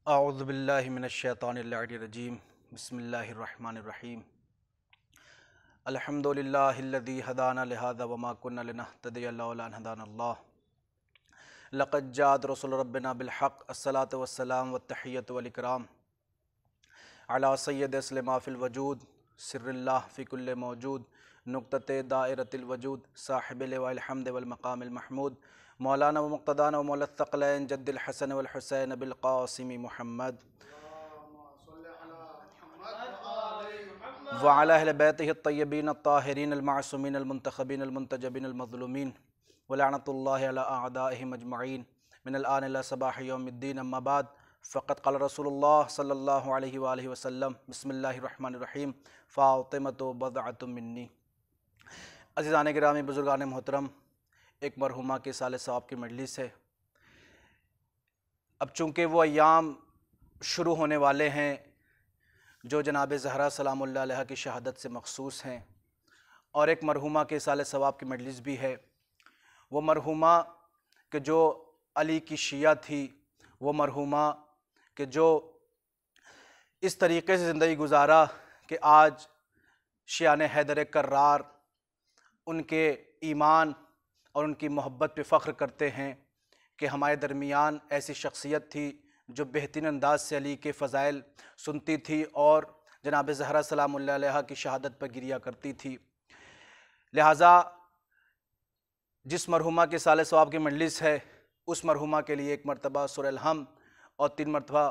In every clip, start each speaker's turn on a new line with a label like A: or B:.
A: अऊज़ु बिल्लाहि मिनश्शैतानिर्रजीम बिस्मिल्लाहिर्रहमानिर्रहीम अल्हम्दुलिल्लाहिल्लज़ी हदाना लिहाज़ा वमा कुन्ना लिनहतदिया लौला अन हदानल्लाह लक़द जाअत रसूलु रब्बिना बिलहक़ अस्सलातु वस्सलाम वत्तहिय्यतु वल इकराम अला सय्यिद अस्लमा फ़िल वजूद सिर्रिल्लाह फ़ी कुल्लि मौजूद नुक़्तते दाइरतिल वजूद साहिबिल लिवाइल हम्द वल मक़ामिल महमूद मौलाना व मुक़्तदाना व मौला थक़लैन जद्दिल हसन वल हुसैन बिल क़ासिम मुहम्मद व अला अहलि बैतिहि अत्तय्यबीन अत्ताहिरीन अल-मासूमीन अल-मुंतखबीन अल-मुंतजबीन अल-मज़लूमीन व लअनतुल्लाहि अला अअदाइहिम अजमईन मिनल आन इला सबाहि यौमिद्दीन अम्मा बाद फ़क़द क़ाल रसूलुल्लाह सल्लल्लाहु अलैहि व आलिहि वसल्लम बिस्मिल्लाहिर रहमानिर रहीम फ़ातिमतु बज़अतुम मिन्नी। अज़ीज़ान गिरामी, बुज़ुर्गान मोहतरम, एक मरहुमा के साले साहब की मजलिस है। अब चूँकि वो अय्याम शुरू होने वाले हैं जो जनाब ज़हरा सलामुल्लाह अलैहा की शहादत से मखसूस हैं, और एक मरहुमा के साले सवाब की मजलिस भी है। वो मरहुमा के जो अली की शिया थी, वो मरहुमा के जो इस तरीक़े से ज़िंदगी गुजारा कि आज शियाने हैदर कर्रार उनके ईमान और उनकी मोहब्बत पे फ़ख्र करते हैं कि हमारे दरमियान ऐसी शख्सियत थी जो बेहतरीन अंदाज से अली के फ़ज़ाइल सुनती थी और जनाब ज़हरा सलामुल्लाह अलैहा की शहादत पर गिरिया करती थी। लिहाजा जिस मरहुमा के साले सवाब की मजलिस है, उस मरहुमा के लिए एक मरतबा सूरह अल-हम और 3 मरतबा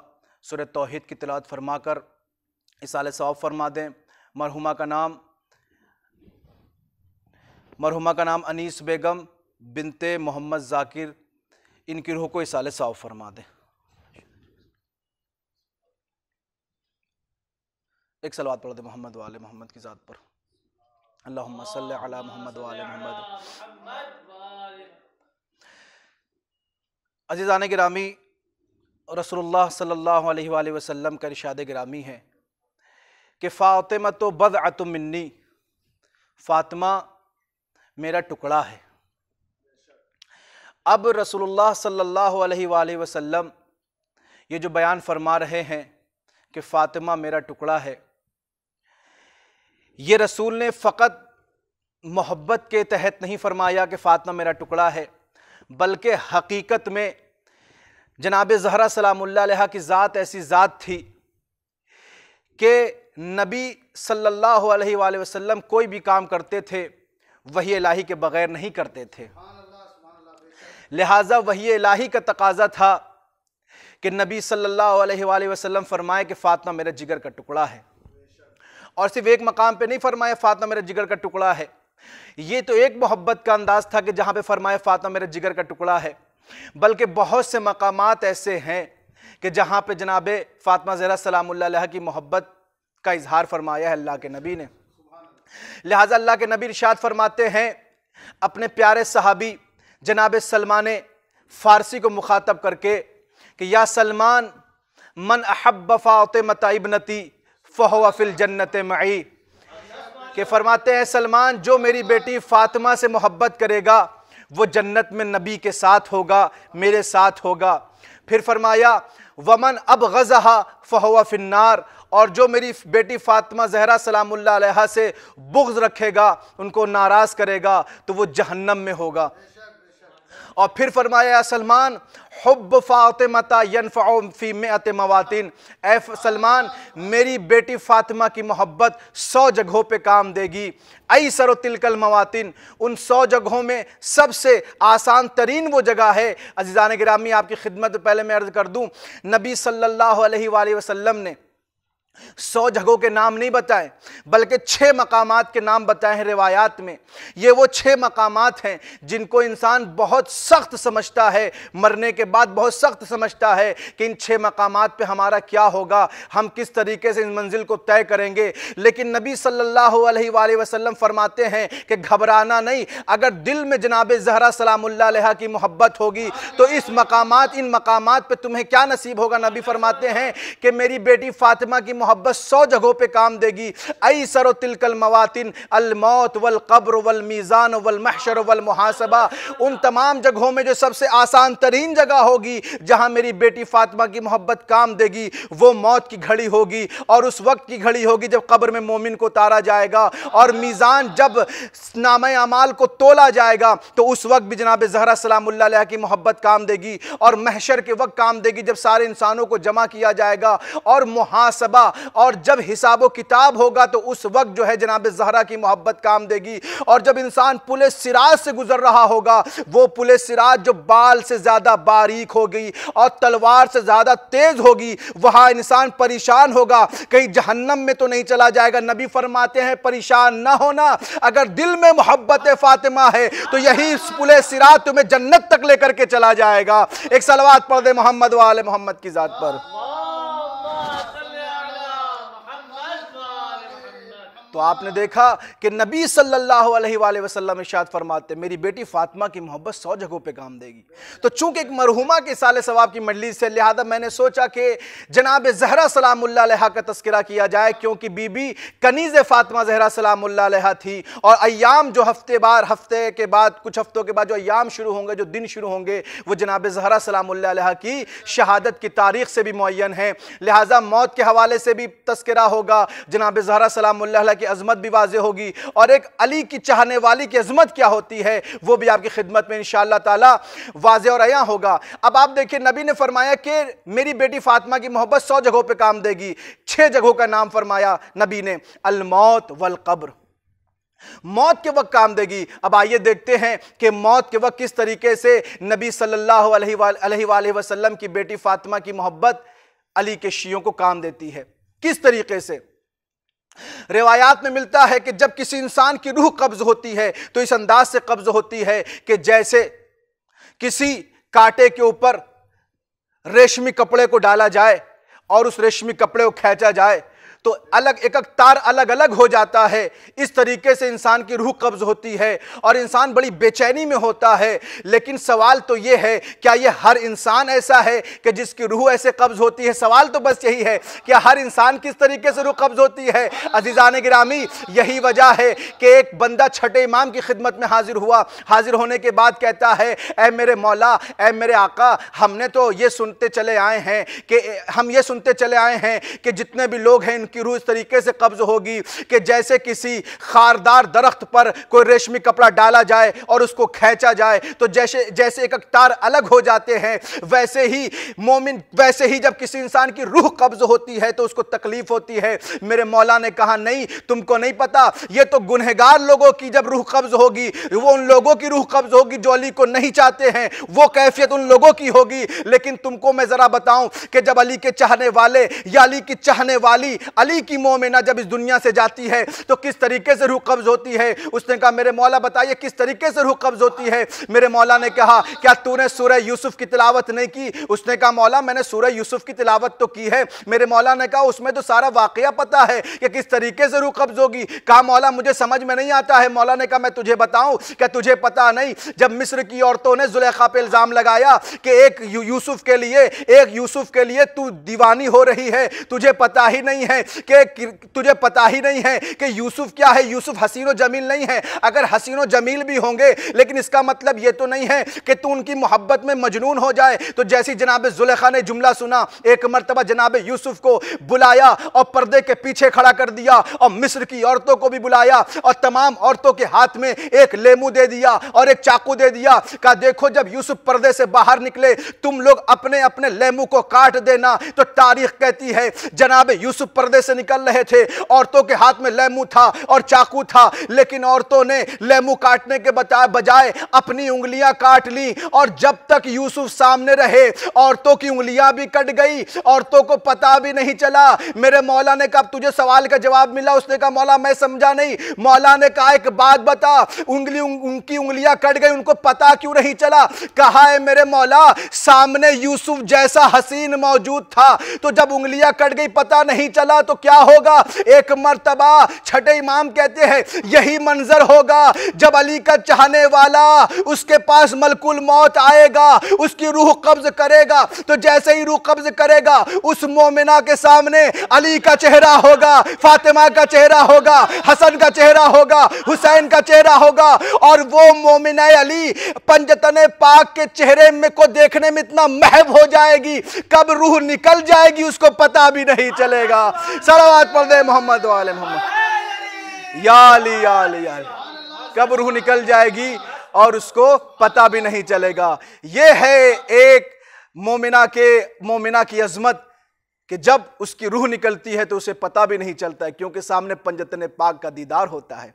A: सूरह तौहीद की तिलावत फरमा कर इसाले सवाब फरमा दें। मरहुमा का नाम अनीस बेगम बिनते मोहम्मद ज़ाकिर, इनकी रूह को इसाले सवाब फरमा दें। एक सलवात पढ़ दे मोहम्मद वाले मोहम्मद की ज़ात पर। अल्लाहुम्मा सल्लि अला मोहम्मद वाले मोहम्मद। अज़ीज़ान गिरामी, रसूलुल्लाह सल्लल्लाहु अलैहि वसल्लम का इरशाद गिरामी है कि फ़ातिमतु बज़अतुम मिन्नी, फ़ातिमा मेरा टुकड़ा है। अब रसूलुल्लाह सल्लल्लाहु अलैहि वसल्लम ये जो बयान फरमा रहे हैं कि फ़ातिमा मेरा टुकड़ा है, ये रसूल ने फ़कत मोहब्बत के तहत नहीं फरमाया कि फ़ातिमा मेरा टुकड़ा है, बल्कि हकीकत में जनाब ज़हरा सलामुल्लाह अलैहा की ज़ात ऐसी ज़ात थी कि नबी सल्लल्लाहु अलैहि वसल्लम कोई भी काम करते थे वही इलाही के बग़ैर नहीं करते थे। लिहाजा वही इलाही का तकाज़ा था कि नबी सल्लल्लाहु अलैहि वसल्लम फरमाए कि फ़ातिमा मेरे जिगर का टुकड़ा है। और सिर्फ एक मकाम पे नहीं फरमाया फ़ातिमा मेरे जिगर का टुकड़ा है, ये तो एक मोहब्बत का अंदाज़ था कि जहाँ पे फरमाया फ़ातिमा मेरे जिगर का टुकड़ा है, बल्कि बहुत से मकामात ऐसे हैं कि जहाँ पे जनाब फ़ातिमा ज़हरा सलामुल्लाह अलैहा की मोहब्बत का इजहार फरमाया है अल्लाह के नबी ने। लिहाजा अल्लाह के नबी इरशाद फरमाते हैं अपने प्यारे सहाबी जनाब सलमान फ़ारसी को मुखातब करके कि या सलमान मन अहब्ब फ़ातिमा इब्नती फ़हुवा फ़िल जन्नत मई, कि फरमाते हैं सलमान जो मेरी बेटी फ़ातिमा से मोहब्बत करेगा वो जन्नत में नबी के साथ होगा, मेरे साथ होगा। फिर फरमाया वमन अब गज़हा फ़हुवा फ़िन्नार, और जो मेरी बेटी फ़ातिमा ज़हरा सलामुल्लाह अलैहा से बुग़्ज़ रखेगा, उनको नाराज़ करेगा, तो वो जहन्नम में होगा। और फिर फरमाया सलमान हुब्ब फ़ातिमा यनफ़उ फ़ी मिअत मवातिन, ए सलमान मेरी बेटी फ़ातिमा की मोहब्बत 100 जगहों पे काम देगी। ऐसर तिलकल मवातिन, उन 100 जगहों में सबसे आसान तरीन वो जगह है। अज़ीज़ान गिरामी, आपकी खिदमत पहले मैं अर्ज़ कर दूँ, नबी सल्लल्लाहु अलैहि वसल्लम ने 100 जगहों के नाम नहीं बताए, बल्कि 6 मकामात के नाम बताए हैं रिवायात में। ये वो 6 मकामात हैं जिनको इंसान बहुत सख्त समझता है, मरने के बाद बहुत सख्त समझता है कि इन 6 मकामात पे हमारा क्या होगा, हम किस तरीके से इन मंजिल को तय करेंगे। लेकिन नबी सल्लल्लाहु अलैहि वसल्लम फरमाते हैं कि घबराना नहीं, अगर दिल में जनाब ज़हरा सलामुल्लाह अलैहा की मोहब्बत होगी तो इन मकामात पे तुम्हें क्या नसीब होगा। नबी फरमाते हैं कि मेरी बेटी फ़ातिमा की मोहब्बत 100 जगहों पे काम देगी। ऐसर तिलकल मवातिन अल मौत वल कब्र वल मीज़ान वल महशर वल मुहासबा, उन तमाम जगहों में जो सबसे आसान तरीन जगह होगी जहां मेरी बेटी फातिमा की मोहब्बत काम देगी, वो मौत की घड़ी होगी और उस वक्त की घड़ी होगी जब कब्र में मोमिन को उतारा जाएगा, और मीज़ान जब नामे अमाल को तोला जाएगा तो उस वक्त भी जनाब ज़हरा सलामुल्लाह अलैहा की मोहब्बत काम देगी, और महशर के वक्त काम देगी जब सारे इंसानों को जमा किया जाएगा, और मुहासबा और जब हिसाब किताब होगा तो उस वक्त जो है जनाब ज़हरा की मोहब्बत काम देगी। और जब इंसान पुले सिराज से गुजर रहा होगा, वो पुले सिराज जो बाल से ज्यादा बारीक होगी और तलवार से ज्यादा तेज होगी, वहां इंसान परेशान होगा कहीं जहन्नम में तो नहीं चला जाएगा। नबी फरमाते हैं परेशान ना होना, अगर दिल में मोहब्बत फातिमा है तो यही पुले सिराज तुम्हें जन्नत तक लेकर के चला जाएगा। एक सलवात पढ़ दे मोहम्मद वाले मोहम्मद की जात पर। तो आपने देखा कि नबी सल्लल्लाहु अलैहि वसल्लम इरशाद फरमाते मेरी बेटी फातिमा की मोहब्बत 100 जगहों पे काम देगी। तो चूंकि एक मरहुमा के साले सवाब की मजलिस से, लिहाजा मैंने सोचा कि जनाब ज़हरा सलामुल्लाह अलैहा का तस्करा किया जाए, क्योंकि बीबी कनीज़ फातिमा ज़हरा सलामुल्लाह अलैहा थी। और अय्याम जो हफ्ते के बाद कुछ हफ्तों के बाद जो अय्याम शुरू होंगे, जो दिन शुरू होंगे, वो जनाब ज़हरा सलामुल्लाह अलैहा की शहादत की तारीख से भी मुअय्यन है। लिहाजा मौत के हवाले से भी तस्करा होगा, जनाब ज़हरा सलामुल्लाह अलैहा की अजमत भी वाज़े होगी, और एक अली की चाहने वाली की अजमत क्या होती है वो भी आपकी खिदमत में इंशाअल्लाह ताला वाज़े और अयां होगा। अब आप देखिए, नबी ने फरमाया कि मेरी बेटी फातिमा की मोहब्बत 100 जगहों पे काम देगी। 6 जगहों का नाम फरमाया नबी ने, अल मौत वल कब्र, मौत के वक्त काम देगी। अब आइए देखते हैं कि मौत के वक्त किस तरीके से नबी सल्लल्लाहु अलैहि वसल्लम की बेटी फातिमा की मोहब्बत अली के शियों को काम देती है, किस तरीके से। रिवायात में मिलता है कि जब किसी इंसान की रूह कब्ज होती है तो इस अंदाज से कब्ज होती है कि जैसे किसी कांटे के ऊपर रेशमी कपड़े को डाला जाए और उस रेशमी कपड़े को खींचा जाए तो अलग एक तार अलग अलग हो जाता है। इस तरीके से इंसान की रूह कब्ज होती है और इंसान बड़ी बेचैनी में होता है। लेकिन सवाल तो यह है, क्या यह हर इंसान ऐसा है कि जिसकी रूह ऐसे कब्ज होती है? सवाल तो बस यही है, क्या हर इंसान किस तरीके से रूह कब्ज होती है? अजीजान गिरामी, यही वजह है कि एक बंदा छठे इमाम की खिदमत में हाजिर हुआ। हाजिर होने के बाद कहता है, ऐ मेरे मौला, ऐ मेरे आका, हमने तो ये सुनते चले आए हैं कि जितने भी लोग हैं की रूह इस तरीके से कब्ज होगी कि जैसे किसी खारदार दरख्त पर कोई रेशमी कपड़ा डाला जाए और उसको खींचा जाए तो जैसे एक तार अलग हो जाते हैं, वैसे ही जब किसी इंसान की रूह कब्ज होती है तो उसको तकलीफ होती है। मेरे मौला ने कहा, नहीं, तुमको नहीं पता, ये तो गुनहगार लोगों की जब रूह कब्ज होगी, वो उन लोगों की रूह कब्ज होगी जो अली को नहीं चाहते हैं, वो कैफियत उन लोगों की होगी। लेकिन तुमको मैं जरा बताऊं कि जब अली के चाहने वाले या अली की चाहने वाली, अली की मोमिना जब इस दुनिया से जाती है तो किस तरीके से रूह कब्ज होती है। उसने कहा, मेरे मौला बताइए किस तरीके से रूह कब्ज होती है। मेरे मौला ने कहा, क्या तूने सूरह यूसुफ की तिलावत नहीं की? उसने कहा, मौला मैंने सूरह यूसुफ की तिलावत तो की है। मेरे मौला ने कहा, उसमें तो सारा वाकया पता है कि किस तरीके से रूह कब्ज होगी। कहा, मौला मुझे समझ में नहीं आता है। मौला ने कहा, मैं तुझे बताऊं, क्या तुझे पता नहीं, जब मिस्र की औरतों ने जुलेखा पे इल्जाम लगाया कि एक यूसुफ के लिए तू दीवानी हो रही है, तुझे पता ही नहीं है कि यूसुफ क्या है, यूसुफ हसीनो जमील नहीं है। अगर हसीनो जमील भी होंगे, लेकिन इसका मतलब यह तो नहीं है कि तू उनकी मोहब्बत में मजनून हो जाए। तो जैसी जनाब जुलेखा ने जुमला सुना, एक मर्तबा जनाब यूसुफ को बुलाया और पर्दे के पीछे खड़ा कर दिया और मिस्र की औरतों को भी बुलाया और तमाम औरतों के हाथ में एक लेमू दे दिया और एक चाकू दे दिया। कहा, देखो, जब यूसुफ पर्दे से बाहर निकले तुम लोग अपने अपने लेमू को काट देना। तो तारीख कहती है जनाब यूसुफ पर्दे से निकल रहे थे, औरतों के हाथ में लेमू था और चाकू था, लेकिन औरतों ने लेमू काटने के बजाय अपनी उंगलियां काट ली। और जब तक यूसुफ सामने रहे औरतों की उंगलियां भी कट गई, औरतों को पता भी नहीं चला। मेरे मौला ने कहा, तुझे सवाल का जवाब मिला? उसने कहा, मौला मैं समझा नहीं। मौला ने कहा, एक बात बता, उनकी उंगलियां कट गई, उनको पता क्यों नहीं चला? कहा है मेरे मौला, सामने यूसुफ जैसा हसीन मौजूद था, तो जब उंगलियां कट गई पता नहीं चला तो क्या होगा? एक मर्तबा छठे इमाम कहते हैं यही मंजर होगा जब अली का चाहने वाला उसके पास मलकुल मौत आएगा, उसकी रूह कब्ज करेगा, तो जैसे ही रूह कब्ज करेगा उस मोमिना के सामने अली का चेहरा होगा, फातिमा का चेहरा होगा, हसन का चेहरा होगा, हुसैन का चेहरा होगा, और वो मोमिना अली पंजतने पाक के चेहरे में को देखने में इतना महब हो जाएगी, कब रूह निकल जाएगी उसको पता भी नहीं चलेगा। सलावत पढ़ दे मोहम्मद वाले मोहम्मद, या अली या अली या अली, कब रूह निकल जाएगी और उसको पता भी नहीं चलेगा। यह है एक मोमिना की अजमत कि जब उसकी रूह निकलती है तो उसे पता भी नहीं चलता है, क्योंकि सामने पंजतने पाक का दीदार होता है।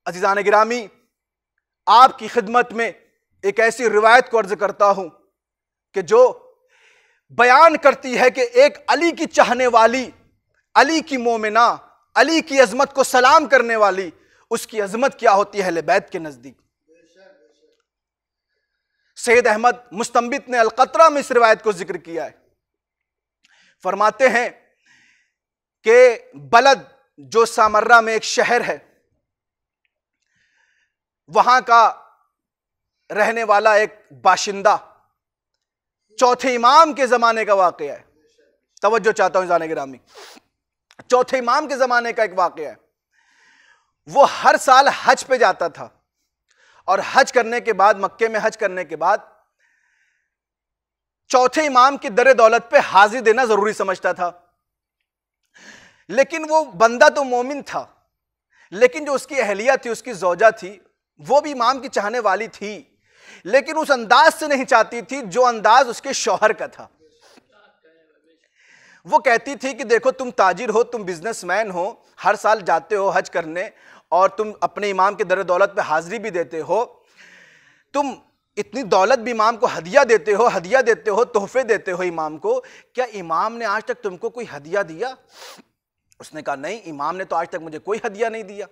A: अजीजान गिरामी, आपकी खिदमत में एक ऐसी रिवायत को अर्ज करता हूं कि जो बयान करती है कि एक अली की चाहने वाली, अली की मोमिना, अली की अजमत को सलाम करने वाली, उसकी अजमत क्या होती है अहले बैत के नजदीक। सैयद अहमद मुस्तंबित ने अल-कतरा में इस रिवायत को जिक्र किया है। फरमाते हैं कि बलद, जो सामर्रा में एक शहर है, वहां का रहने वाला एक बाशिंदा, चौथे इमाम के जमाने का वाकया है। तवज्जो चाहता हूं जाने गिरामी, चौथे इमाम के जमाने का एक वाकया है। वो हर साल हज पे जाता था और हज करने के बाद, मक्के में हज करने के बाद, चौथे इमाम की दर दौलत पे हाजिर देना जरूरी समझता था। लेकिन वो बंदा तो मोमिन था, लेकिन जो उसकी अहलिया थी, उसकी जौजा थी, वो भी इमाम की चाहने वाली थी, लेकिन उस अंदाज से नहीं चाहती थी जो अंदाज उसके शौहर का था। वो कहती थी कि देखो, तुम ताजिर हो, तुम बिजनेसमैन हो, हर साल जाते हो हज करने और तुम अपने इमाम के दर दौलत पे हाजिरी भी देते हो, तुम इतनी दौलत भी इमाम को हदिया देते हो, तोहफे देते हो इमाम को, क्या इमाम ने आज तक तुमको कोई हदिया दिया? उसने कहा नहीं, इमाम ने तो आज तक मुझे कोई हदिया नहीं दिया।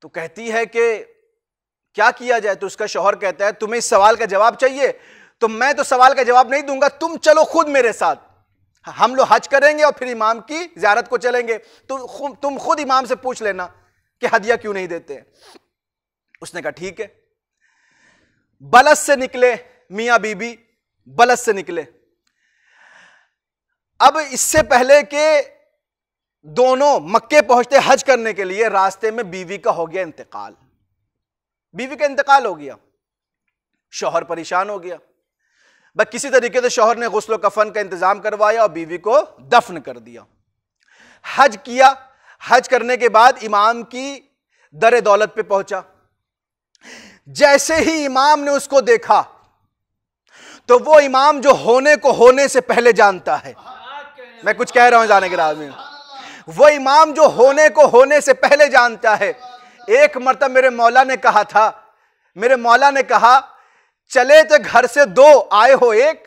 A: तो कहती है कि क्या किया जाए? तो उसका शौहर कहता है तुम्हें इस सवाल का जवाब चाहिए तो मैं तो सवाल का जवाब नहीं दूंगा, तुम चलो खुद मेरे साथ, हम लोग हज करेंगे और फिर इमाम की ज़ियारत को चलेंगे, तो तुम खुद इमाम से पूछ लेना कि हदिया क्यों नहीं देते। उसने कहा ठीक है। बलस से निकले मियां बीबी, बलस से निकले। अब इससे पहले के दोनों मक्के पहुंचते हज करने के लिए, रास्ते में बीवी का हो गया इंतकाल। बीवी का इंतकाल हो गया, शौहर परेशान हो गया। बस किसी तरीके से शौहर ने गुस्ल कफन का इंतजाम करवाया और बीवी को दफन कर दिया। हज किया, हज करने के बाद इमाम की दर दौलत पे पहुंचा। जैसे ही इमाम ने उसको देखा तो वो इमाम जो होने को होने से पहले जानता है, मैं कुछ कह रहा हूं जाने के राज में, वो इमाम जो होने को होने से पहले जानता है। एक मर्तबा मेरे मौला ने कहा था, मेरे मौला ने कहा चले तो घर से दो, आए हो एक।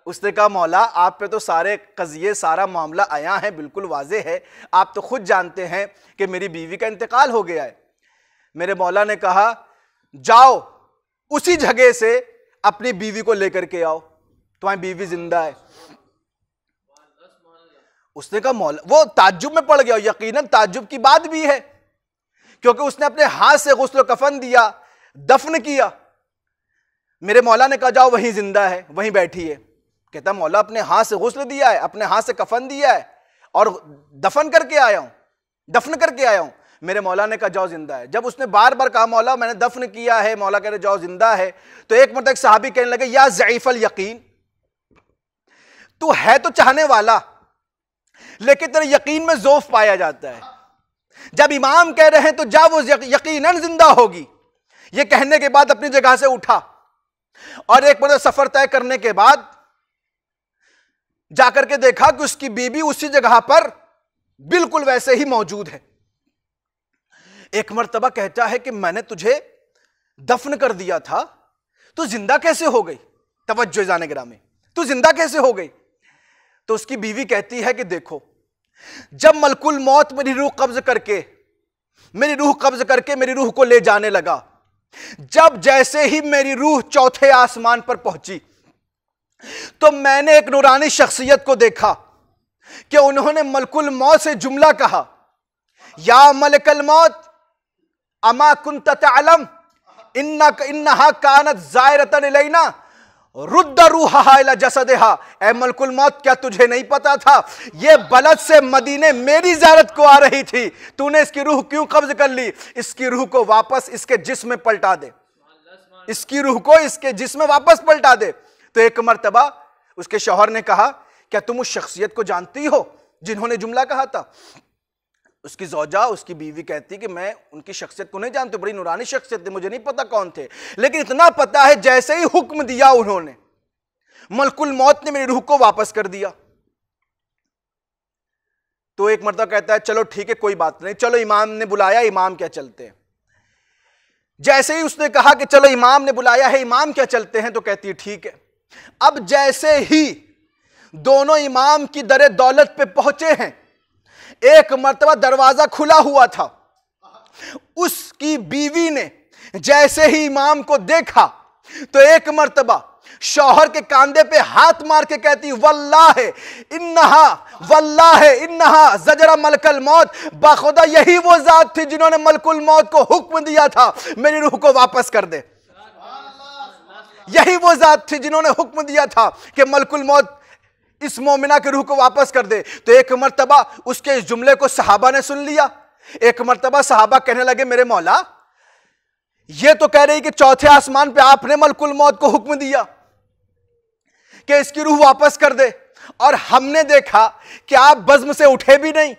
A: उसने कहा मौला आप पे तो सारे कजिए, सारा मामला आया है, बिल्कुल वाजे है, आप तो खुद जानते हैं कि मेरी बीवी का इंतकाल हो गया है। मेरे मौला ने कहा जाओ उसी जगह से अपनी बीवी को लेकर के आओ, तुम्हारी बीवी जिंदा है। उसने कहा मौला, वो ताज्जुब में पड़ गया, यकीनन ताज्जुब की बात भी है क्योंकि उसने अपने हाथ से गुस्ल कफन दिया, दफन किया। मेरे मौला ने कहा जाओ वहीं जिंदा है, वहीं बैठी है। कहता मौला अपने हाथ से गुस्ल दिया है, अपने हाथ से कफन दिया है और दफन करके आया हूं, दफन करके आया हूं। मेरे मौला ने कहा जाओ जिंदा है। जब उसने बार बार कहा मौला मैंने दफन किया है, मौला कह रहे जाओ जिंदा है, तो एक मतलब एक सहाबी कहने लगे या ज़ईफ़ल यकीन, तू है तो चाहने वाला लेकिन तेरे यकीन में ज़ौफ़ पाया जाता है। जब इमाम कह रहे हैं तो जा वो यकीनन जिंदा होगी। ये कहने के बाद अपनी जगह से उठा और एक मतलब सफर तय करने के बाद जाकर के देखा कि उसकी बीबी उसी जगह पर बिल्कुल वैसे ही मौजूद है। एक मर्तबा कहता है कि मैंने तुझे दफन कर दिया था, तू जिंदा कैसे हो गई? तवज्जो जाने गिरामी, तू जिंदा कैसे हो गई? तो उसकी बीवी कहती है कि देखो, जब मलकुल मौत मेरी रूह कब्ज करके मेरी रूह को ले जाने लगा, जब जैसे ही मेरी रूह चौथे आसमान पर पहुंची, तो मैंने एक नूरानी शख्सियत को देखा कि उन्होंने मलकुल मौत से जुमला कहा, या मलकल मौत अमा कुंत तअलम इन्नहा कानत ज़ायरतन इलैना रुद्द रूहा इला जसदहा। ए मलकुल मौत, क्या तुझे नहीं पता था ये बलद से मदीने मेरी ज़ियारत को आ रही थी, तूने इसकी रूह क्यों कब्ज कर ली? इसकी रूह को वापस इसके जिस्म में पलटा दे, इसकी रूह को इसके जिस्म में वापस पलटा दे। तो एक मर्तबा उसके शौहर ने कहा, क्या तुम उस शख्सियत को जानती हो जिन्होंने जुमला कहा था? उसकी ज़ौजा, उसकी बीवी कहती कि मैं उनकी शख्सियत को नहीं जानती, बड़ी नूरानी शख्सियत थी, मुझे नहीं पता कौन थे, लेकिन इतना पता है जैसे ही हुक्म दिया उन्होंने, मलकुल मौत ने मेरी रूह को वापस कर दिया। तो एक मर्तबा कहता है, चलो ठीक है कोई बात नहीं, चलो इमाम ने बुलाया, इमाम क्या चलते हैं। जैसे ही उसने कहा कि चलो इमाम ने बुलाया है, इमाम क्या चलते हैं, तो कहती है ठीक है। अब जैसे ही दोनों इमाम की दरे दौलत पे पहुंचे हैं, एक मर्तबा दरवाजा खुला हुआ था, उसकी बीवी ने जैसे ही इमाम को देखा तो एक मर्तबा शौहर के कांधे पे हाथ मार के कहती, वल्लाह इन्नहा ज़जरा मलकल मौत, बाखुदा यही वो जात थी जिन्होंने मलकुल मौत को हुक्म दिया था मेरी रूह को वापस कर दे। यही वो जात थी जिन्होंने हुक्म दिया था कि मलकुल मौत इस मोमिना की रूह को वापस कर दे। तो एक मर्तबा उसके इस जुमले को सहाबा ने सुन लिया। एक मर्तबा सहाबा कहने लगे, मेरे मौला, ये तो कह रही कि चौथे आसमान पे आपने मलकुल मौत को हुक्म दिया कि इसकी रूह वापस कर दे, और हमने देखा कि आप बज़्म से उठे भी नहीं।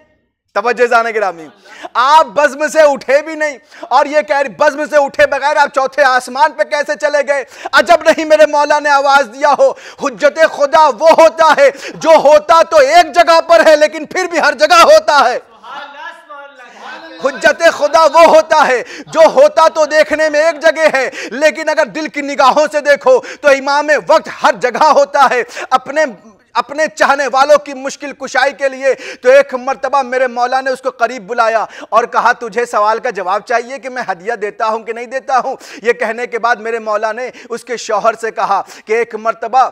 A: तवज्जो जाने गिरामी, आप बज़्म से उठे भी नहीं, और ये कह रही बज़्म से उठे बगैर आप चौथे आसमान पे कैसे चले गए? अजब नहीं मेरे मौला ने आवाज दिया हो, हुज्जत खुदा वो होता है जो होता तो एक जगह पर है लेकिन फिर भी हर जगह होता है। हुज्जत खुदा वो होता है जो होता तो देखने में एक जगह है, लेकिन अगर दिल की निगाहों से देखो तो इमाम वक्त हर जगह होता है अपने चाहने वालों की मुश्किल कुशाई के लिए। तो एक मर्तबा मेरे मौला ने उसको करीब बुलाया और कहा, तुझे सवाल का जवाब चाहिए कि मैं हदिया देता हूं कि नहीं देता हूं? ये कहने के बाद मेरे मौला ने उसके शौहर से कहा कि एक मर्तबा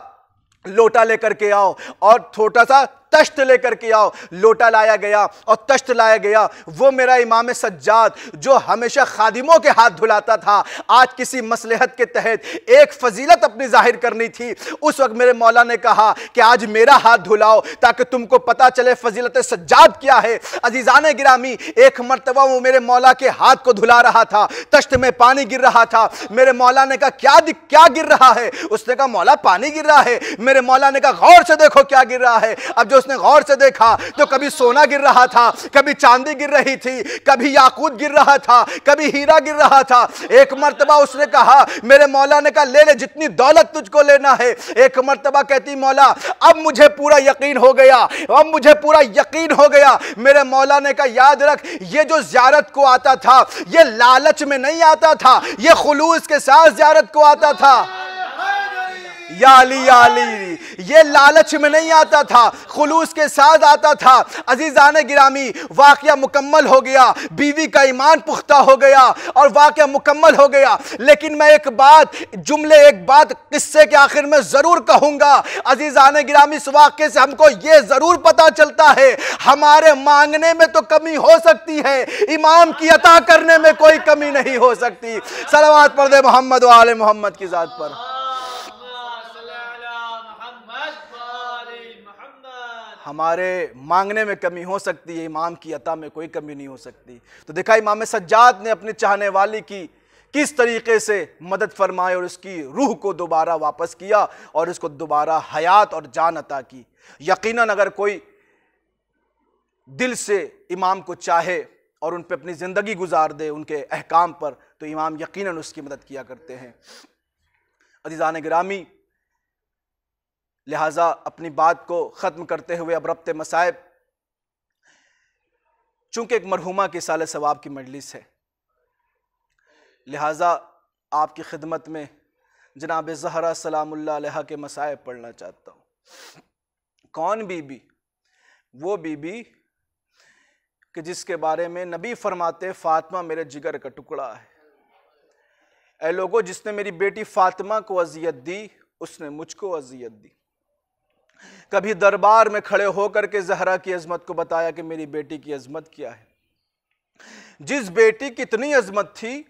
A: लोटा लेकर के आओ और छोटा सा तश्त लेकर के आओ। लोटा लाया गया और तश्त लाया गया। वो मेरा इमाम सज्जाद जो हमेशा खादिमों के हाथ धुलाता था, आज किसी मसलहत के तहत एक फजीलत अपनी जाहिर करनी थी। उस वक्त मेरे मौला ने कहा कि आज मेरा हाथ धुलाओ ताकि तुमको पता चले फजीलत सज्जाद क्या है। अजीजान गिरामी, एक मर्तबा वो मेरे मौला के हाथ को धुला रहा था, तश्त में पानी गिर रहा था। मेरे मौला ने कहा, क्या गिर रहा है? उसने कहा, मौला पानी गिर रहा है। मेरे मौला ने कहा, गौर से देखो क्या गिर रहा है। अब जो उसने गौर से देखा तो कभी सोना गिर रहा था, कभी चांदी गिर रही थी, कभी याकूत गिर रहा था, कभी हीरा गिर रहा था। एक मर्तबा उसने कहा, मेरे मौला ने कहा, ले ले जितनी दौलत तुझको लेना है। एक मर्तबा कहती, मौला अब मुझे पूरा यकीन हो गया, अब मुझे पूरा यकीन हो गया। मेरे मौला ने कहा, याद रख, ये जो ज़ियारत को आता था ये लालच में नहीं आता था, ये खुलूस के साथ ज़ियारत को आता था। या अली, ये लालच में नहीं आता था, खुलूस के साथ आता था। अजीजान गिरामी, वाक़या मुकम्मल हो गया, बीवी का ईमान पुख्ता हो गया और वाक़या मुकम्मल हो गया। लेकिन मैं एक बात किस्से के आखिर में ज़रूर कहूँगा। अजीजान गिरामी, इस वाक़े से हमको ये ज़रूर पता चलता है, हमारे मांगने में तो कमी हो सकती है, इमाम की अता करने में कोई कमी नहीं हो सकती। सलावत पढ़ दे मोहम्मद व आले मोहम्मद की ज़ात पर। हमारे मांगने में कमी हो सकती है, इमाम की अता में कोई कमी नहीं हो सकती। तो देखा इमाम सज्जाद ने अपने चाहने वाली की किस तरीके से मदद फरमाई और उसकी रूह को दोबारा वापस किया और उसको दोबारा हयात और जान अता की। यकीनन अगर कोई दिल से इमाम को चाहे और उन पर अपनी ज़िंदगी गुजार दे उनके अहकाम पर, तो इमाम यकीनन उसकी मदद किया करते हैं। अज़ीज़ान गिरामी, लिहाजा अपनी बात को ख़त्म करते हुए अब रब्ते मसाइब, चूँकि एक मरहुमा की साले सवाब की मजलिस है, लिहाजा आपकी खिदमत में जनाब ज़हरा सलामुल्लाह अलैहा के मसाइब पढ़ना चाहता हूँ। कौन बीबी? वो बीबी कि जिसके बारे में नबी फरमाते, फ़ातिमा मेरे जिगर का टुकड़ा है। ऐ लोगों, जिसने मेरी बेटी फ़ातिमा को अज़ियत दी उसने मुझको अज़ियत दी। कभी दरबार में खड़े होकर के ज़हरा की अजमत को बताया कि मेरी बेटी की अजमत क्या है। जिस बेटी की इतनी अजमत थी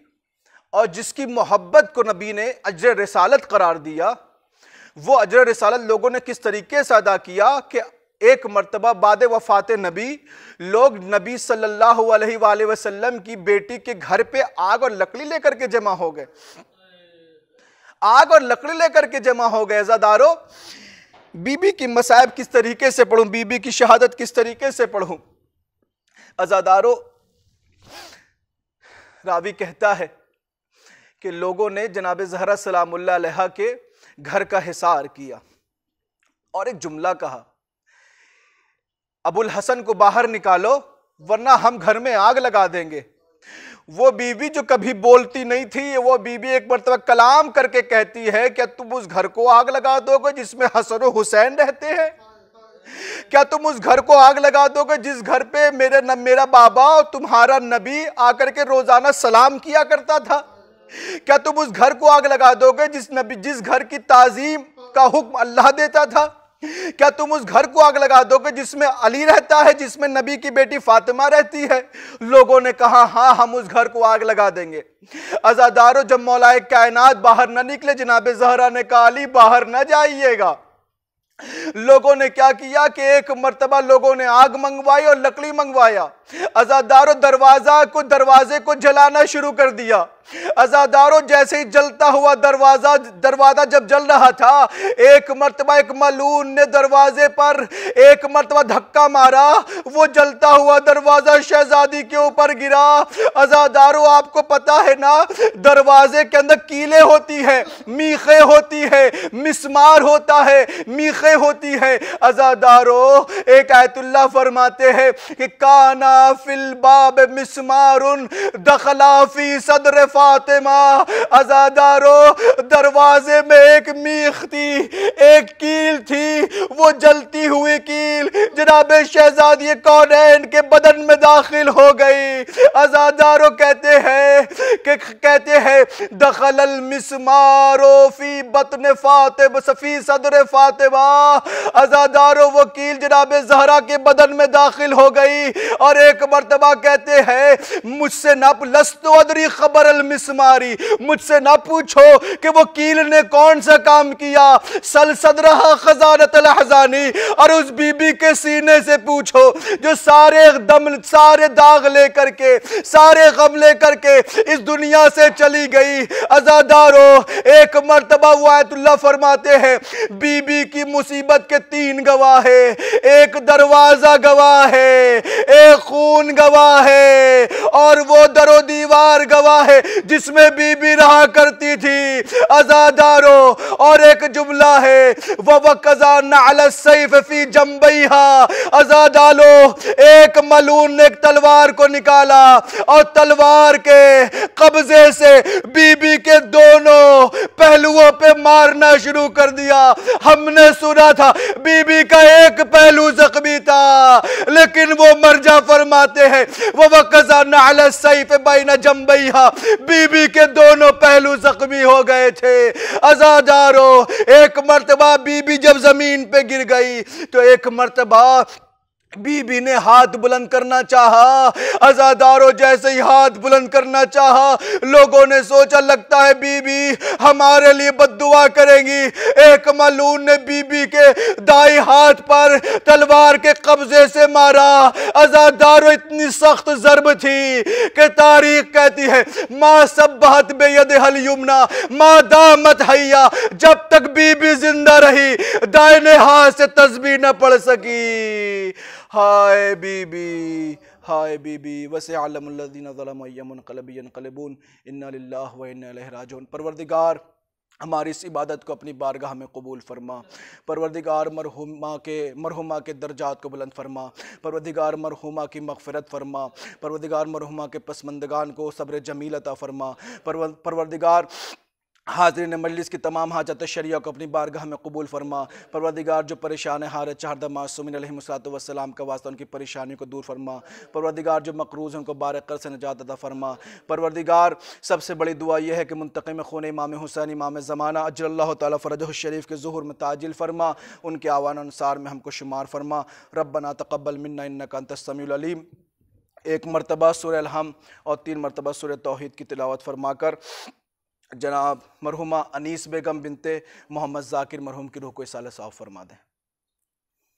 A: और जिसकी मोहब्बत को नबी ने अजर रिसालत करार दिया, वो अजर रिसालत लोगों ने किस तरीके से अदा किया कि एक मर्तबा बाद वफात नबी लोग नबी सल्लल्लाहु अलैहि वसल्लम की बेटी के घर पे आग और लकड़ी लेकर के जमा हो गए। आग और लकड़ी लेकर के जमा हो गए। अज़ादारों, बीबी की मसाइब किस तरीके से पढ़ूं, बीबी की शहादत किस तरीके से पढ़ूं। अज़ादारों, रावी कहता है कि लोगों ने जनाब ज़हरा सलामुल्लाह अलैहा के घर का हिसार किया और एक जुमला कहा, अबुल हसन को बाहर निकालो वरना हम घर में आग लगा देंगे। वो बीवी जो कभी बोलती नहीं थी, वो बीवी एक मर्तबा कलाम करके कहती है, क्या तुम उस घर को आग लगा दोगे जिसमें हसन और हुसैन रहते हैं? क्या तुम उस घर को आग लगा दोगे जिस घर पे मेरा बाबा और तुम्हारा नबी आकर के रोजाना सलाम किया करता था? क्या तुम उस घर को आग लगा दोगे जिस घर की ताजीम का हुक्म अल्लाह देता था? क्या तुम उस घर को आग लगा दोगे जिसमें अली रहता है, जिसमें नबी की बेटी फातिमा रहती है? लोगों ने कहा हाँ, हम उस घर को आग लगा देंगे। अज़ादारों, जब मौलाए कायनात बाहर न निकले, जनाब ज़हरा ने कहा अली बाहर न जाइएगा। लोगों ने क्या किया कि एक मर्तबा लोगों ने आग मंगवाई और लकड़ी मंगवाया। अज़ादारों, दरवाजे को जलाना शुरू कर दिया। अज़ादारों, जैसे ही जलता हुआ दरवाजा जब जल रहा था, एक मर्तबा एक मलून ने दरवाजे पर एक मर्तबा धक्का मारा, वो जलता हुआ दरवाजा शहजादी के ऊपर गिरा। अज़ादारों, आपको पता है ना, दरवाजे के अंदर कीले होती है, मीखे होती है, मिस्मार होता है, मीखे होती है। अज़ादारों, एक आयतुल्लाह फरमाते हैं कि काना फिल बाब मिस्मारुन दखला फी सदर फातिमा। अज़ादारों, दरवाजे में एक मीख थी, एक कील थी, वो जलती हुई कील जनाब शहजादी कौनैन के बदन में दाखिल हो गई। अज़ादारों, कहते हैं दखलल मिस्मारो फी बतन फातिमा फी सदर फातिमा। अज़ादारों, वो कील जनाब ज़हरा के बदन में दाखिल हो गई और एक मर्तबा कहते हैं मुझसे ना लस्तु अदरी खबर अल मिस्मारी, मुझसे ना पूछो कि वो कील ने कौन सा काम किया। सल सदरहा खजानत अल अहज़ानी, और उस बीबी के सीने से पूछो जो सारे दाग लेकर के, सारे गम लेकर के इस दुनिया से चली गई। अज़ादारों, एक मर्तबा वो आयतुल्लाह फरमाते हैं बीबी की मुसीबत के 3 गवाह है, एक दरवाजा गवाह है, एक खून गवाह है और वो दरो दीवार गवाह है जिसमें बीबी रहा करती थी। अज़ादारों, और एक जुमला है वक़ज़ा नअल सैफ फी जंबैहा। अज़ादारों, एक मलून ने एक तलवार को निकाला और तलवार के कब्जे से बीबी के दोनों पहलुओं पे मारना शुरू कर दिया। हमने सुना था बीबी का एक पहलू जख्मी था, लेकिन वो मर्जा फरमाते हैं वो वक़ज़ा नअल सैफ बैन जंबैहा, बीबी के दोनों पहलू जख्मी हो गए थे। अज़ादारों, एक मर्तबा बीबी जब जमीन पे गिर गई तो एक मर्तबा बीबी ने हाथ बुलंद करना चाहा। अज़ादारों, जैसे ही हाथ बुलंद करना चाहा, लोगों ने सोचा लगता है बीबी हमारे लिए बद्दुआ करेंगी। एक मलून ने बीबी के दाई हाथ पर तलवार के कब्जे से मारा। अज़ादारों, इतनी सख्त ज़रब थी कि तारीख कहती है माँ सब्बहत बेयदिहल युमना माँ दामत हैया, जब तक बीबी जिंदा रही दाहिने हाथ से तस्बीह न पढ़ सकी। हाय बीबी, हाय बीबी, वसे आलमुल्लज़ीना ज़लमू यमुनक़लिबू यनक़लिबून इन्ना लिल्लाहि व इन्ना इलैहि राजिऊन। परवरदिगार, हमारी इस इबादत को अपनी बारगाह में कबूल फरमा। परवरदिगार, मरहुमा के दर्जात को बुलंद फरमा। परवरदिगार, मरहुमा की मग़फ़िरत फरमा। परवरदिगार, मरहुमा के पसमंदगान को सब्र जमील अता फरमा। परवरदिगार, हाज़रीन मजलिस की तमाम हाजत शरिया को अपनी बारगाह में कबूल फरमा। परवरदिगार जो परेशान है हार चाहदा मासूमिन अलैहिस्सलाम का वास्ता उनकी परेशानियों को दूर फरमा। परवरदिगार जो मकरूज़ हैं उनको बारक कर से निजात अता फरमा। परवरदिगार सबसे बड़ी दुआ यह है कि मुंतक़िम खून इमाम हुसैन इमाम ज़माना अज्जलल्लाहु तआला फ़रजहु शरीफ के ज़ुहूर में ताजिल फरमा, उनके आवान अनुसार में हमको शुमार फरमा। रब्बना तक़ब्बल मिन्ना इन्नका अंतस समीउल अलीम। एक मरतबा सूरह अलहम और 3 मरतबा सूरह तौहीद की तिलावत फरमाकर जनाब मरहुमा अनीस बेगम बिनते मोहम्मद ज़ाकिर मरहूम की रूह को इसाले साफ़ फरमा दें।